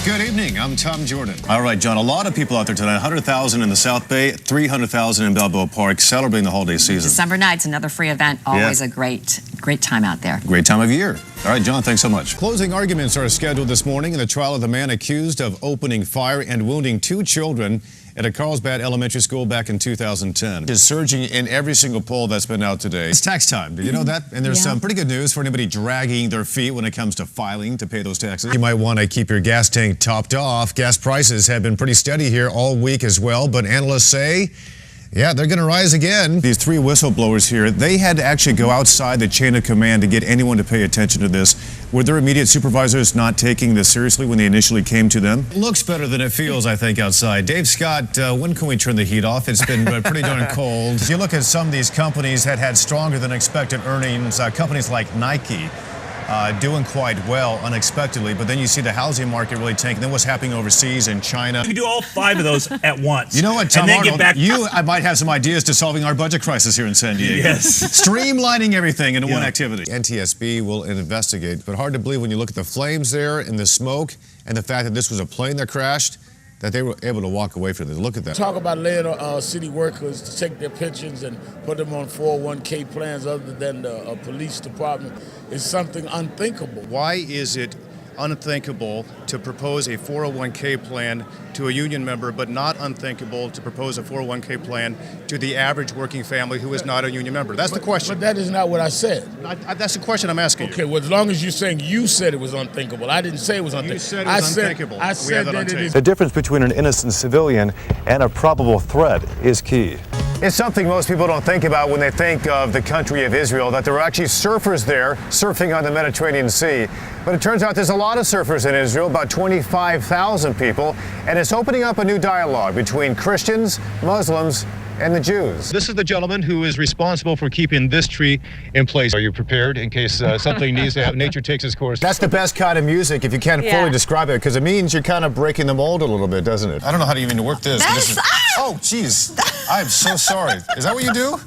Good evening. I'm Tom Jordan. All right, John, a lot of people out there tonight. 100,000 in the South Bay, 300,000 in Balboa Park, celebrating the holiday season. December night's another free event. Always a great time out there. Great time of year. All right, John, thanks so much. Closing arguments are scheduled this morning in the trial of the man accused of opening fire and wounding 2 children at a Carlsbad elementary school back in 2010. Is surging in every single poll that's been out today. It's tax time. Did you know that? And there's some pretty good news for anybody dragging their feet when it comes to filing to pay those taxes. You might want to keep your gas tank topped off. Gas prices have been pretty steady here all week as well, but analysts say, yeah, they're going to rise again. These 3 whistleblowers here, they had to actually go outside the chain of command to get anyone to pay attention to this. Were their immediate supervisors not taking this seriously when they initially came to them? It looks better than it feels, I think, outside. Dave Scott, when can we turn the heat off? It's been pretty darn cold. If you look at some of these companies that had stronger than expected earnings, companies like Nike, doing quite well unexpectedly, but then you see the housing market really tanking. Then what's happening overseas in China? You could do all 5 of those at once. You know what, Tom and then Arnold, get back. I might have some ideas to solving our budget crisis here in San Diego. Yes. Streamlining everything into one activity. NTSB will investigate, but hard to believe when you look at the flames there and the smoke and the fact that this was a plane that crashed, that they were able to walk away from it. Look at that. Talk about letting city workers to take their pensions and put them on 401k plans other than the police department is something unthinkable. Why is it unthinkable to propose a 401k plan to a union member, but not unthinkable to propose a 401k plan to the average working family who is not a union member? That's the question. But that is not what I said. That's the question I'm asking you. Okay, well, as long as you're saying you said it was unthinkable. I didn't say it was unthinkable. You said it was unthinkable. I said that it is. The difference between an innocent civilian and a probable threat is key. It's something most people don't think about when they think of the country of Israel, that there are actually surfers there surfing on the Mediterranean Sea. But it turns out there's a lot of surfers in Israel, about 25,000 people, and it's opening up a new dialogue between Christians, Muslims, and the Jews. This is the gentleman who is responsible for keeping this tree in place. Are you prepared in case something needs to happen? Nature takes its course. That's the best kind of music if you can't fully describe it, because it means you're kind of breaking the mold a little bit, doesn't it? I don't know how to even work this. Oh, jeez. I'm so sorry. Is that what you do?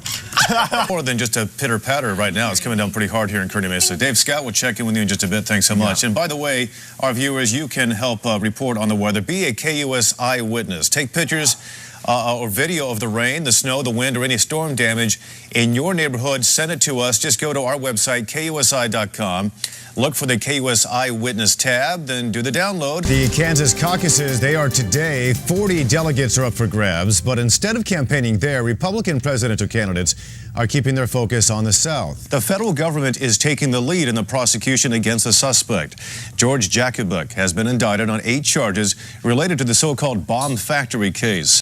More than just a pitter-patter right now. It's coming down pretty hard here in Kearney Mesa. Dave Scott will check in with you in just a bit. Thanks so much. And by the way, our viewers, you can help report on the weather. Be a KUS eyewitness. Take pictures or video of the rain, the snow, the wind, or any storm damage in your neighborhood. Send it to us. Just go to our website, KUSI.com. Look for the KUS Eyewitness tab, then do the download. The Kansas caucuses, they are today. 40 delegates are up for grabs, but instead of campaigning there, Republican presidential candidates are keeping their focus on the South. The federal government is taking the lead in the prosecution against the suspect. George Jakubik has been indicted on 8 charges related to the so-called bomb factory case.